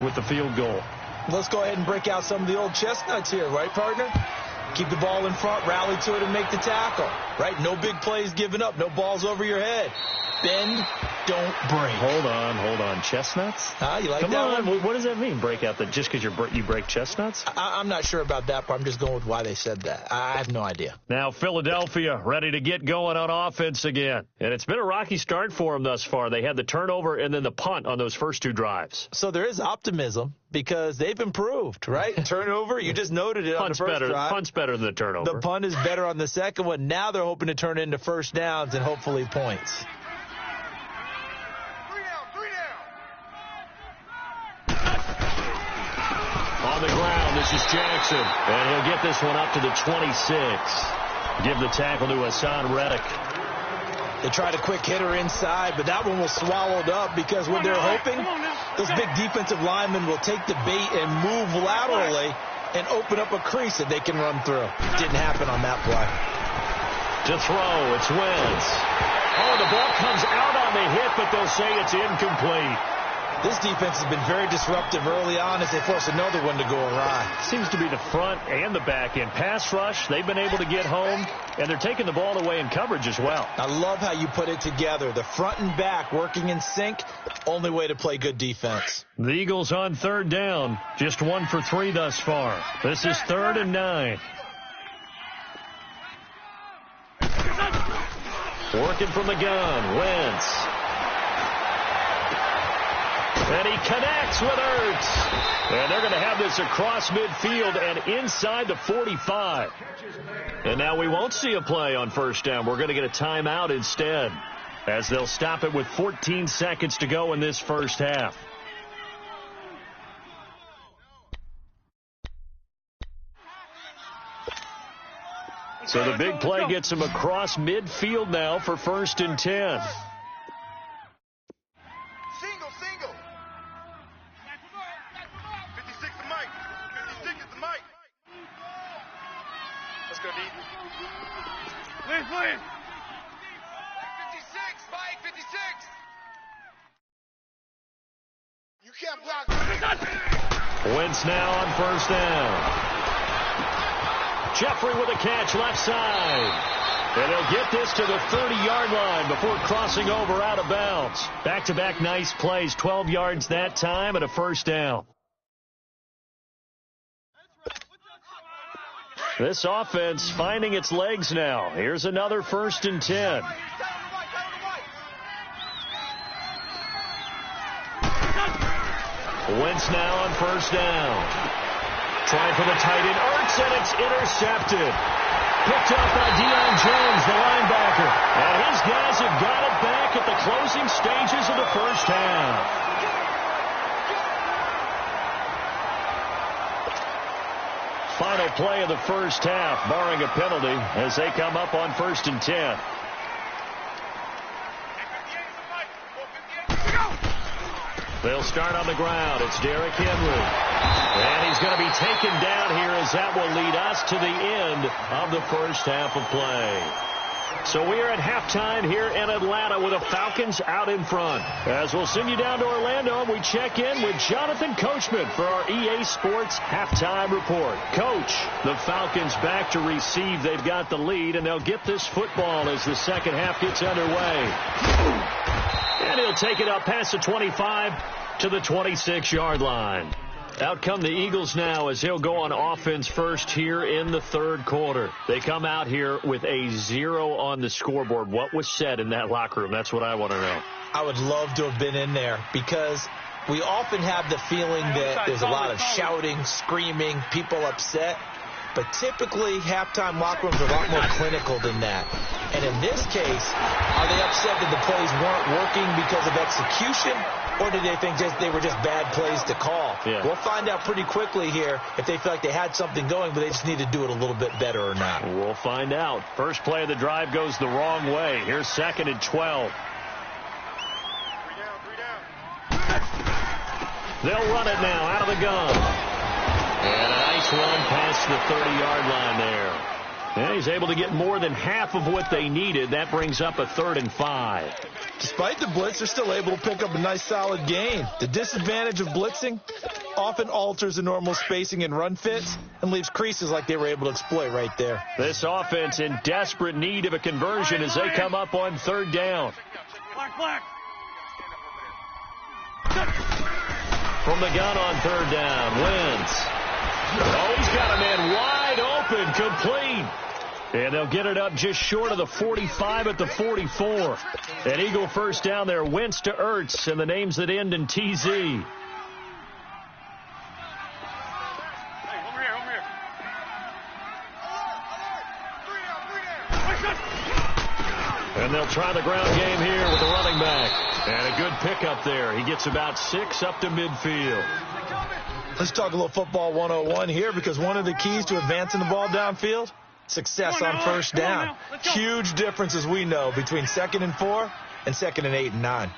with the field goal. Let's go ahead and break out some of the old chestnuts here, right, partner? Keep the ball in front, rally to it, and make the tackle, right? No big plays given up, no balls over your head. Bend, don't break. Hold on. Chestnuts? You like Come that on. one? What does that mean, break out? Just because you break chestnuts? I'm not sure about that part. I'm just going with why they said that. I have no idea. Now Philadelphia ready to get going on offense again. And it's been a rocky start for them thus far. They had the turnover and then the punt on those first two drives. So there is optimism because they've improved, right? Turnover, you just noted it on the first drive. Punt's better than the turnover. The punt is better on the second one. Now they're hoping to turn it into first downs and hopefully points. On the ground, this is Jackson. And he'll get this one up to the 26. Give the tackle to Hassan Reddick. They tried a quick hitter inside, but that one was swallowed up because what they're hoping, those big defensive linemen will take the bait and move laterally and open up a crease that they can run through. Didn't happen on that play. To throw, it's Wentz. Oh, the ball comes out on the hit, but they'll say it's incomplete. This defense has been very disruptive early on as they force another one to go awry. Seems to be the front and the back end. Pass rush, they've been able to get home, and they're taking the ball away in coverage as well. I love how you put it together. The front and back working in sync, only way to play good defense. The Eagles on third down, just 1 for 3 thus far. This is 3rd and 9. Working from the gun, Wentz. And he connects with Ertz. And they're going to have this across midfield and inside the 45. And now we won't see a play on first down. We're going to get a timeout instead, as they'll stop it with 14 seconds to go in this first half. So the big play gets him across midfield now for 1st and 10. Wentz now on first down. Jeffrey with a catch left side. And he'll get this to the 30-yard line before crossing over out of bounds. Back-to-back nice plays, 12 yards that time and a first down. This offense finding its legs now. Here's another 1st and 10. Wentz now on first down. Trying for the tight end, Ertz, and it's intercepted. Picked up by Deion Jones, the linebacker. And his guys have got it back at the closing stages of the first half. Final play of the first half, barring a penalty, as they come up on 1st and 10. They'll start on the ground. It's Derrick Henry. And he's going to be taken down here as that will lead us to the end of the first half of play. So we are at halftime here in Atlanta with the Falcons out in front. As we'll send you down to Orlando, we check in with Jonathan Coachman for our EA Sports halftime report. Coach, the Falcons back to receive. They've got the lead, and they'll get this football as the second half gets underway. And he'll take it up past the 25 to the 26-yard line. Out come the Eagles now as he'll go on offense first here in the third quarter. They come out here with a 0 on the scoreboard. What was said in that locker room? That's what I want to know. I would love to have been in there because we often have the feeling that there's a lot of shouting, screaming, people upset. But typically, halftime locker rooms are a lot more clinical than that. And in this case, are they upset that the plays weren't working because of execution, or did they think they were just bad plays to call? Yeah. We'll find out pretty quickly here if they feel like they had something going, but they just need to do it a little bit better or not. We'll find out. First play of the drive goes the wrong way. Here's 2nd and 12. They'll run it now out of the gun. And a nice run past the 30-yard line there. And he's able to get more than half of what they needed. That brings up a 3rd and 5. Despite the blitz, they're still able to pick up a nice, solid gain. The disadvantage of blitzing often alters the normal spacing and run fits and leaves creases like they were able to exploit right there. This offense in desperate need of a conversion as they come up on 3rd down. From the gun on 3rd down, Wentz. Oh, he's got a man wide open, complete. And they'll get it up just short of the 45 at the 44. An Eagle first down there, Wentz to Ertz, and the names that end in TZ. And they'll try the ground game here with the running back. And a good pickup there. He gets about 6 up to midfield. Let's talk a little football 101 here, because one of the keys to advancing the ball downfield, success on first down. Huge difference, as we know, between 2nd and 4 and 2nd and 8 and 9.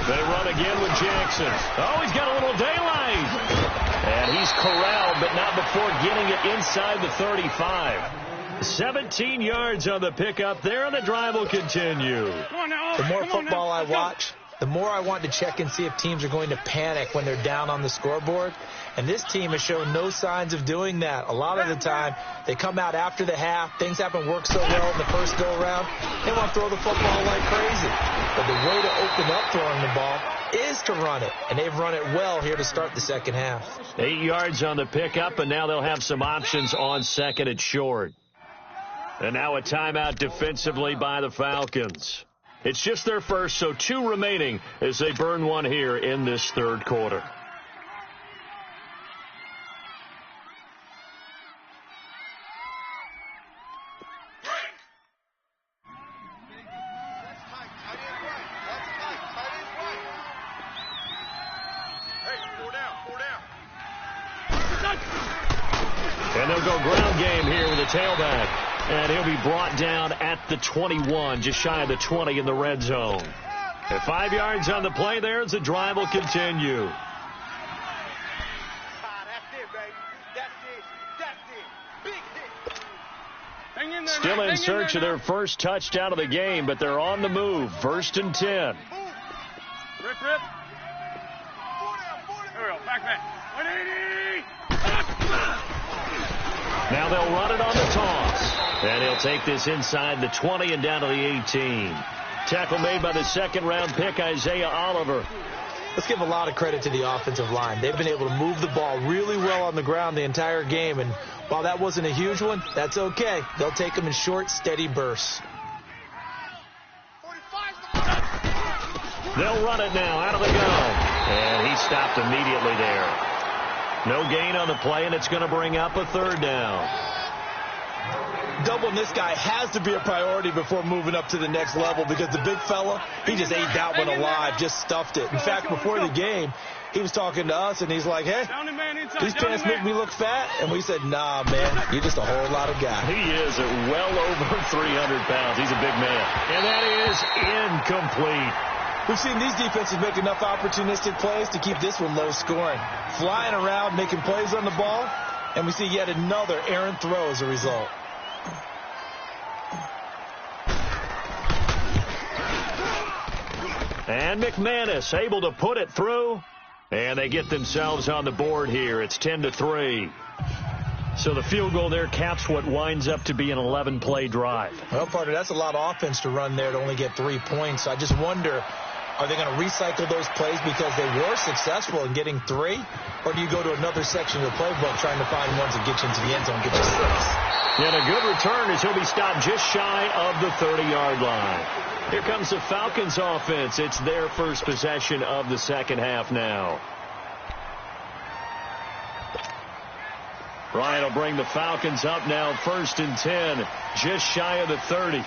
They run again with Jackson. Oh, he's got a little daylight. And he's corralled, but not before getting it inside the 35. 17 yards on the pickup there, and the drive will continue. The more football I watch, the more I want to check and see if teams are going to panic when they're down on the scoreboard. And this team has shown no signs of doing that. A lot of the time, they come out after the half. Things haven't worked so well in the first go-around. They want to throw the football like crazy. But the way to open up throwing the ball is to run it. And they've run it well here to start the second half. 8 yards on the pickup, and now they'll have some options on 2nd and short. And now a timeout defensively by the Falcons. It's just their first, so 2 remaining as they burn one here in this 3rd quarter. And they'll go ground game here with a tailback. And he'll be brought down at the 21, just shy of the 20 in the red zone. And 5 yards on the play there as the drive will continue. Still in search of their first touchdown of the game, but they're on the move. 1st and 10. Rip. There we go. Back. 180. Now they'll run it on the toss. And he'll take this inside the 20 and down to the 18. Tackle made by the 2nd-round pick, Isaiah Oliver. Let's give a lot of credit to the offensive line. They've been able to move the ball really well on the ground the entire game. And while that wasn't a huge one, that's okay. They'll take them in short, steady bursts. They'll run it now out of the gun. And he stopped immediately there. No gain on the play, and it's going to bring up a 3rd down. Doubling this guy has to be a priority before moving up to the next level, because the big fella, he just ate that one alive, just stuffed it. In fact, before the game, he was talking to us, and he's like, hey, these pants make me look fat. And we said, nah, man, you're just a whole lot of guy. He is at well over 300 pounds. He's a big man. And that is incomplete. We've seen these defenses make enough opportunistic plays to keep this one low scoring. Flying around, making plays on the ball, and we see yet another errant throw as a result. And McManus able to put it through, and they get themselves on the board here. It's 10-3. So the field goal there caps what winds up to be an 11-play drive. Well, partner, that's a lot of offense to run there to only get 3 points. I just wonder, are they going to recycle those plays because they were successful in getting 3? Or do you go to another section of the playbook trying to find ones that get you into the end zone and get you 6? And a good return as he'll be stopped just shy of the 30-yard line. Here comes the Falcons offense. It's their first possession of the second half now. Ryan will bring the Falcons up now, 1st and 10, just shy of the 30.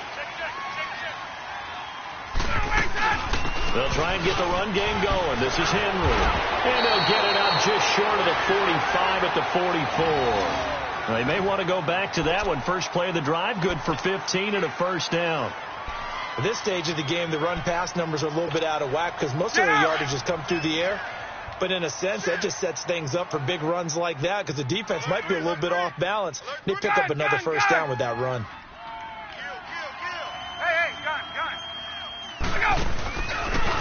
They'll try and get the run game going. This is Henry. And they'll get it up just short of the 45 at the 44. They may want to go back to that one. First play of the drive, good for 15 and a first down. At this stage of the game, the run-pass numbers are a little bit out of whack because most of their yardage has come through the air. But in a sense, that just sets things up for big runs like that because the defense might be a little bit off balance. They pick up another first down with that run.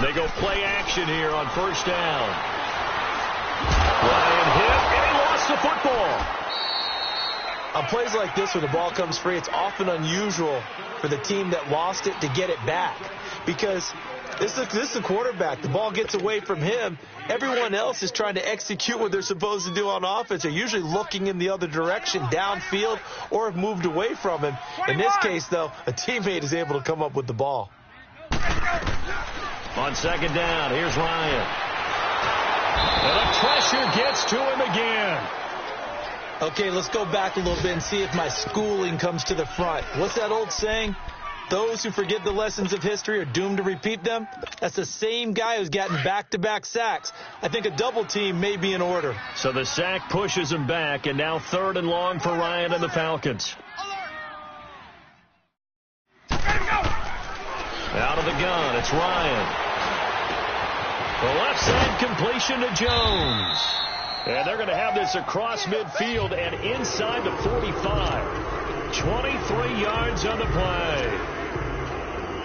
They go play action here on first down. Ryan hit, and he lost the football. On plays like this, when the ball comes free, it's often unusual for the team that lost it to get it back because this is the quarterback. The ball gets away from him. Everyone else is trying to execute what they're supposed to do on offense. They're usually looking in the other direction, downfield, or have moved away from him. In this case, though, a teammate is able to come up with the ball. On second down, here's Ryan. And the pressure gets to him again. Okay, let's go back a little bit and see if my schooling comes to the front. What's that old saying? Those who forget the lessons of history are doomed to repeat them. That's the same guy who's gotten back-to-back sacks. I think a double team may be in order. So the sack pushes him back, and now 3rd and long for Ryan and the Falcons. Out of the gun, it's Ryan. The left side completion to Jones. And they're going to have this across midfield and inside the 45. 23 yards on the play.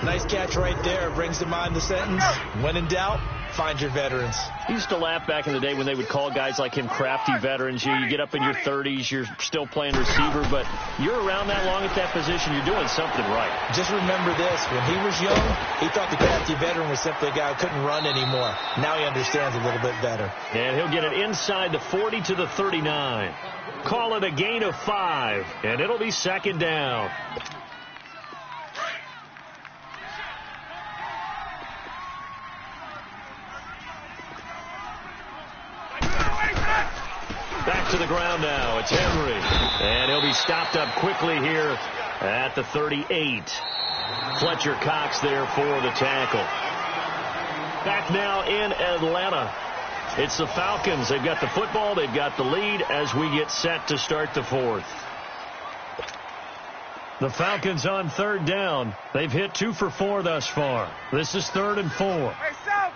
Nice catch right there. Brings to mind the sentence, when in doubt, find your veterans. I used to laugh back in the day when they would call guys like him crafty veterans. You get up in your 30s, you're still playing receiver, but you're around that long at that position, you're doing something right. Just remember this. When he was young, he thought the crafty veteran was simply a guy who couldn't run anymore. Now he understands a little bit better. And he'll get it inside the 40 to the 39. Call it a gain of 5, and it'll be second down. Back to the ground now. It's Henry. And he'll be stopped up quickly here at the 38. Fletcher Cox there for the tackle. Back now in Atlanta. It's the Falcons. They've got the football. They've got the lead as we get set to start the 4th. The Falcons on 3rd down. They've hit 2 for 4 thus far. This is 3rd and 4. Hey, stop.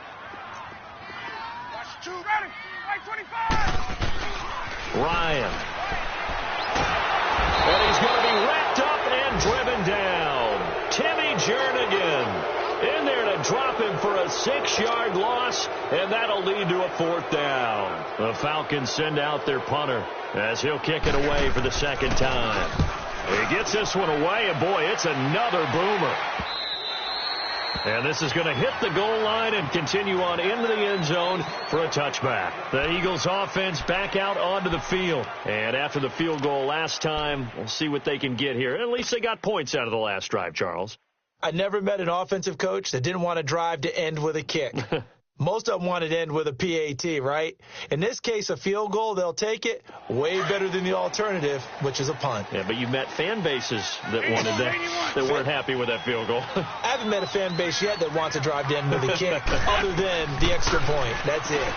Watch 2. Ready. Right 25. Ryan. And he's going to be wrapped up and driven down. Timmy Jernigan in there to drop him for a 6-yard loss, and that'll lead to a 4th down. The Falcons send out their punter as he'll kick it away for the 2nd time. He gets this one away, and boy, it's another boomer. And this is going to hit the goal line and continue on into the end zone for a touchback. The Eagles offense back out onto the field. And after the field goal last time, we'll see what they can get here. At least they got points out of the last drive, Charles. I never met an offensive coach that didn't want to drive to end with a kick. Most of them wanted to end with a PAT, right? In this case, a field goal, they'll take it. Way better than the alternative, which is a punt. Yeah, but you've met fan bases that wanted that weren't happy with that field goal. I haven't met a fan base yet that wants to drive to end with a kick, other than the extra point. That's it.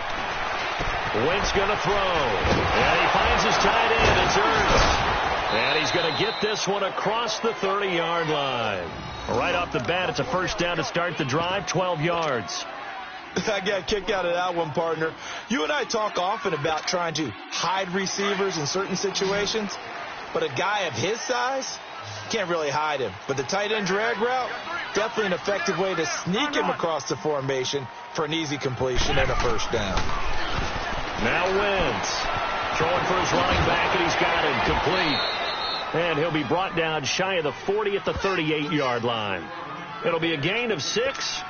Wentz going to throw. And he finds his tight end. It's Ernst. And he's going to get this one across the 30-yard line. Right off the bat, it's a first down to start the drive, 12 yards. I got a kick out of that one, partner. You and I talk often about trying to hide receivers in certain situations, but a guy of his size, can't really hide him. But the tight end drag route, definitely an effective way to sneak him across the formation for an easy completion and a first down. Now Wentz throwing for his running back, and he's got him complete. And he'll be brought down shy of the 40 at the 38-yard line. It'll be a gain of 6.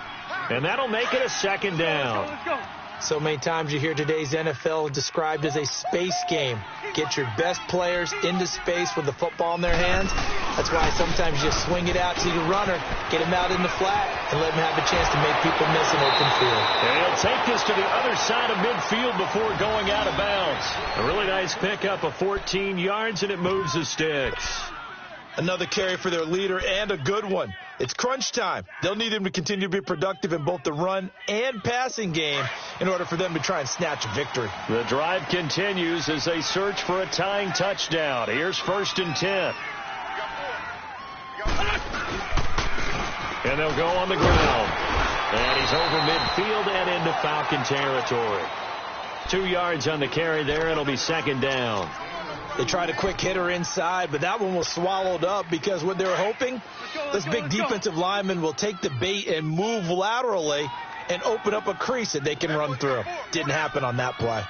And that'll make it a second down. Let's go. So many times you hear today's NFL described as a space game. Get your best players into space with the football in their hands. That's why sometimes you just swing it out to your runner, get him out in the flat, and let him have a chance to make people miss an open field. And he'll take this to the other side of midfield before going out of bounds. A really nice pickup of 14 yards, and it moves the sticks. Another carry for their leader, and a good one. It's crunch time. They'll need him to continue to be productive in both the run and passing game in order for them to try and snatch a victory. The drive continues as they search for a tying touchdown. Here's 1st and 10. And they'll go on the ground. And he's over midfield and into Falcon territory. 2 yards on the carry there. It'll be second down. They tried a quick hitter inside, but that one was swallowed up because what they were hoping, this big defensive lineman will take the bait and move laterally and open up a crease that they can run through. Didn't happen on that play.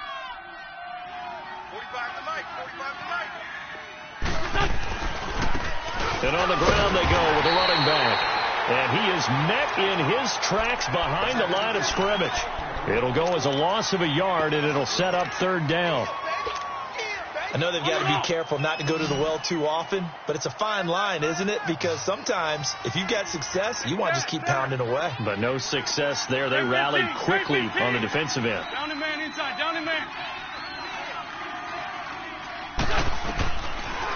And on the ground they go with the running back. And he is met in his tracks behind the line of scrimmage. It'll go as a loss of a yard, and it'll set up third down. I know they've got to be careful not to go to the well too often, but it's a fine line, isn't it? Because sometimes if you've got success, you want to just keep pounding away. But no success there. They rallied quickly on the defensive end. Down and man inside. Down and man.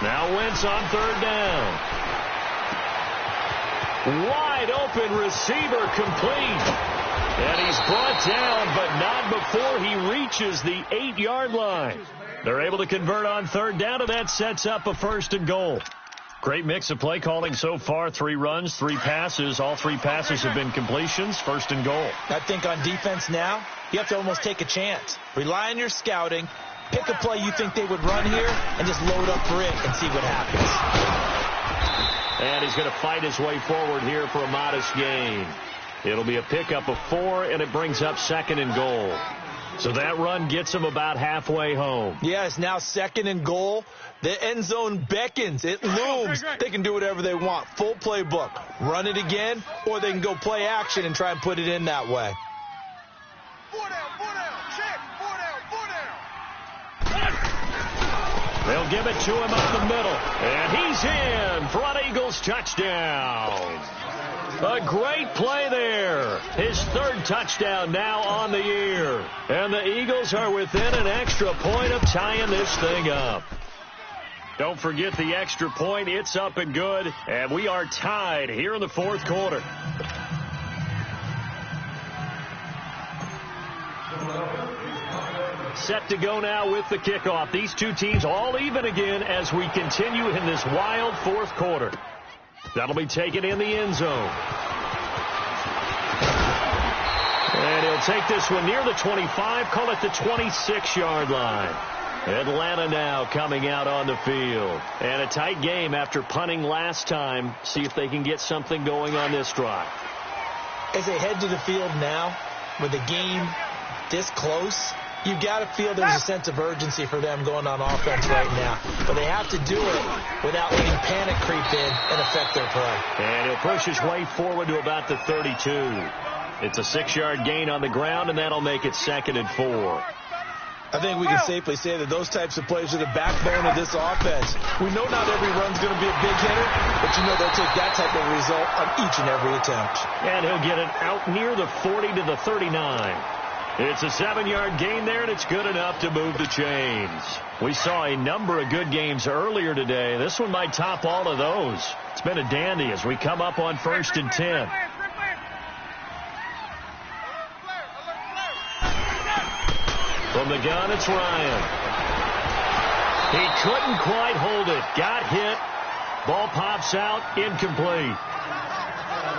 Now Wentz on third down. Wide open receiver complete. And he's brought down, but not before he reaches the 8-yard line. They're able to convert on third down, and that sets up a first and goal. Great mix of play calling so far. 3 runs, 3 passes. All 3 passes have been completions. First and goal. I think on defense now, you have to almost take a chance. Rely on your scouting. Pick a play you think they would run here and just load up for it and see what happens. And he's going to fight his way forward here for a modest gain. It'll be a pickup of 4, and it brings up second and goal. So that run gets him about halfway home. Yeah, it's now second and goal. The end zone beckons. It looms. They can do whatever they want. Full playbook. Run it again, or they can go play action and try and put it in that way. 4 down. Check. 4 down. They'll give it to him up the middle. And he's in. Front Eagles touchdown. A great play there. His 3rd touchdown now on the year. And the Eagles are within an extra point of tying this thing up. Don't forget the extra point. It's up and good. And we are tied here in the 4th quarter. Set to go now with the kickoff. These 2 teams all even again as we continue in this wild 4th quarter. That'll be taken in the end zone. And he'll take this one near the 25, call it the 26-yard line. Atlanta now coming out on the field. And a tight game after punting last time. See if they can get something going on this drive. As they head to the field now, with the game this close, you've got to feel there's a sense of urgency for them going on offense right now. But they have to do it without letting panic creep in and affect their play. And he'll push his way forward to about the 32. It's a 6-yard gain on the ground, and that'll make it second and 4. I think we can safely say that those types of plays are the backbone of this offense. We know not every run's going to be a big hitter, but you know they'll take that type of result on each and every attempt. And he'll get it out near the 40 to the 39. It's a 7-yard gain there, and it's good enough to move the chains. We saw a number of good games earlier today. This one might top all of those. It's been a dandy as we come up on 1st and 10. From the gun, it's Ryan. He couldn't quite hold it. Got hit. Ball pops out, incomplete.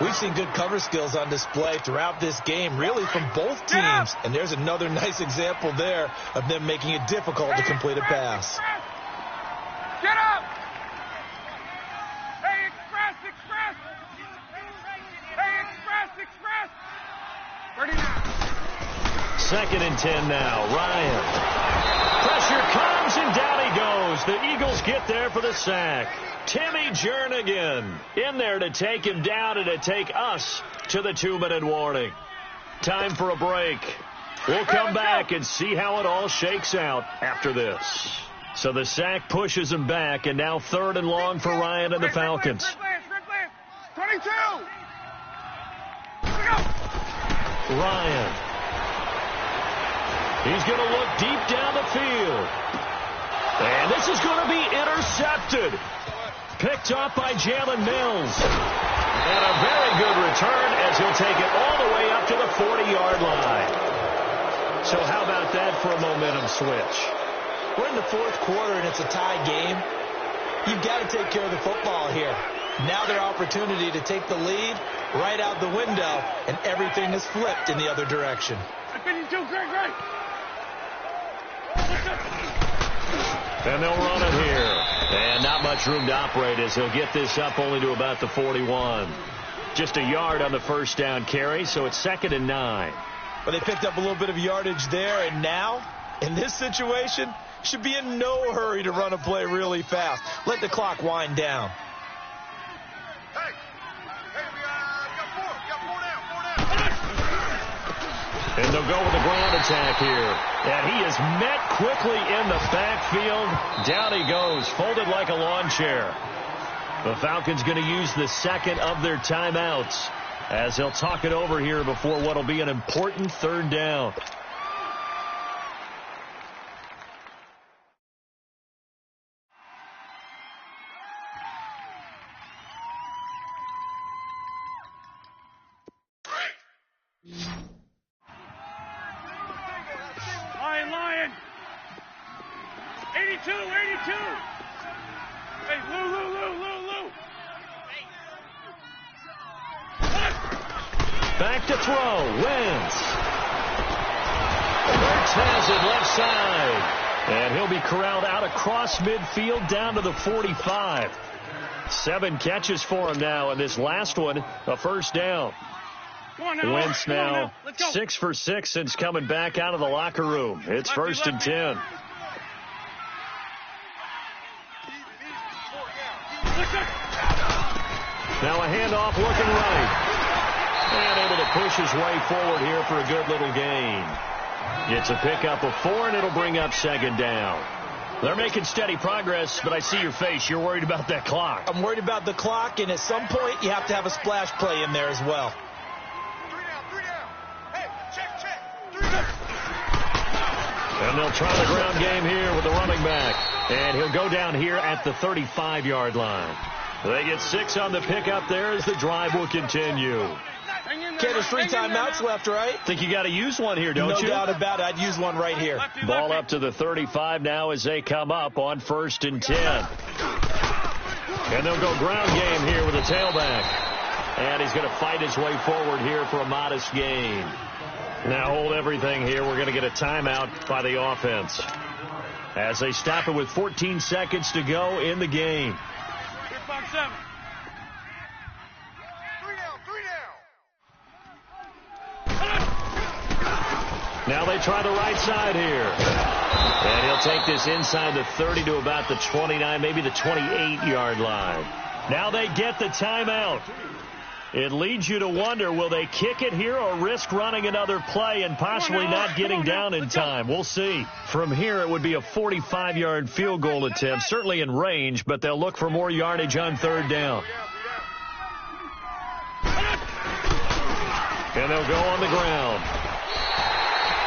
We've seen good cover skills on display throughout this game, really from both teams. And there's another nice example there of them making it difficult to complete a pass. Get up! Hey, express! Hey, express! 39. Second and 10 now. Ryan. Pressure comes, and down he goes. The Eagles get there for the sack. Timmy Jernigan in there to take him down and to take us to the 2-minute warning. Time for a break. We'll come back and see how it all shakes out after this. So the sack pushes him back, and now 3rd and long for Ryan and the Falcons. 22. Ryan. He's going to look deep down the field. And this is going to be intercepted. Picked up by Jalen Mills. And a very good return as he'll take it all the way up to the 40-yard line. So how about that for a momentum switch? We're in the 4th quarter, and it's a tie game. You've got to take care of the football here. Now their opportunity to take the lead right out the window, and everything is flipped in the other direction. 52, great. And they'll run it here. And not much room to operate as he'll get this up only to about the 41. Just a yard on the first down carry, so it's 2nd and 9. But they picked up a little bit of yardage there, and now, in this situation, should be in no hurry to run a play really fast. Let the clock wind down. Hey, we got 4 down. And they'll go with the ground attack here. And he is met quickly in the backfield. Down he goes, folded like a lawn chair. The Falcons going to use the second of their timeouts as they'll talk it over here before what will be an important 3rd down. Lion. 82. Hey, Lou. Back to throw. Wentz. Wentz has it left side. And he'll be corralled out across midfield down to the 45. 7 catches for him now, and this last one, a first down. Wentz now 6 for 6 since coming back out of the locker room. It's 1st and 10. Now a handoff looking right. And able to push his way forward here for a good little gain. Gets a pickup of 4, and it'll bring up 2nd down. They're making steady progress, but I see your face. You're worried about that clock. I'm worried about the clock, and at some point you have to have a splash play in there as well. 3 down. Hey, check. 3 down. And they'll try the ground game here with the running back. And he'll go down here at the 35-yard line. They get 6 on the pickup there as the drive will continue. Okay, there's 3 timeouts left, right? Think you got to use one here, don't you? No doubt about it. I'd use one right here. Ball up to the 35 now as they come up on 1st and 10. And they'll go ground game here with a tailback. And he's going to fight his way forward here for a modest gain. Now hold everything here. We're going to get a timeout by the offense as they stop it with 14 seconds to go in the game. 3 down. Now they try the right side here. And he'll take this inside the 30 to about the 29, maybe the 28-yard line. Now they get the timeout. It leads you to wonder, will they kick it here or risk running another play and possibly not getting down in time? We'll see. From here, it would be a 45-yard field goal attempt, certainly in range, but they'll look for more yardage on 3rd down. And they'll go on the ground.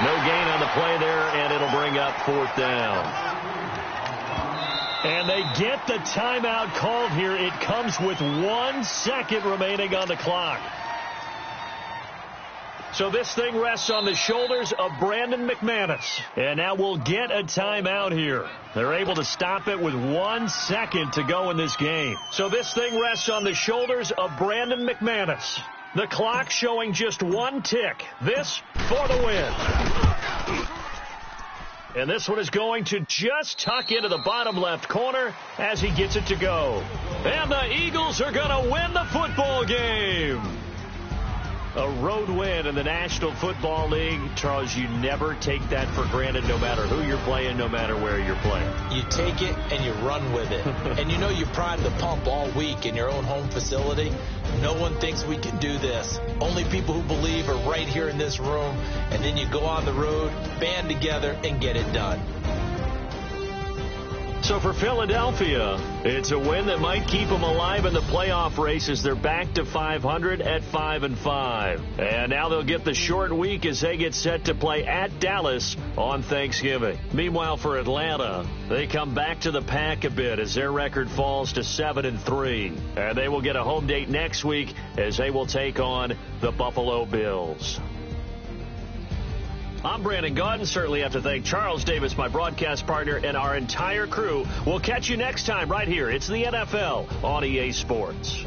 No gain on the play there, and it'll bring up 4th down. And they get the timeout called here. It comes with 1 second remaining on the clock. So this thing rests on the shoulders of Brandon McManus. And now we'll get a timeout here. They're able to stop it with 1 second to go in this game. So this thing rests on the shoulders of Brandon McManus. The clock showing just 1 tick. This for the win. And this one is going to just tuck into the bottom left corner as he gets it to go. And the Eagles are going to win the football game. A road win in the National Football League. Charles, you never take that for granted no matter who you're playing, no matter where you're playing. You take it and you run with it. And you know you prime the pump all week in your own home facility. No one thinks we can do this. Only people who believe are right here in this room. And then you go on the road, band together, and get it done. So for Philadelphia, it's a win that might keep them alive in the playoff race as they're back to 500 at 5-5. And now they'll get the short week as they get set to play at Dallas on Thanksgiving. Meanwhile, for Atlanta, they come back to the pack a bit as their record falls to 7-3. And they will get a home date next week as they will take on the Buffalo Bills. I'm Brandon Gaudin. Certainly have to thank Charles Davis, my broadcast partner, and our entire crew. We'll catch you next time right here. It's the NFL on EA Sports.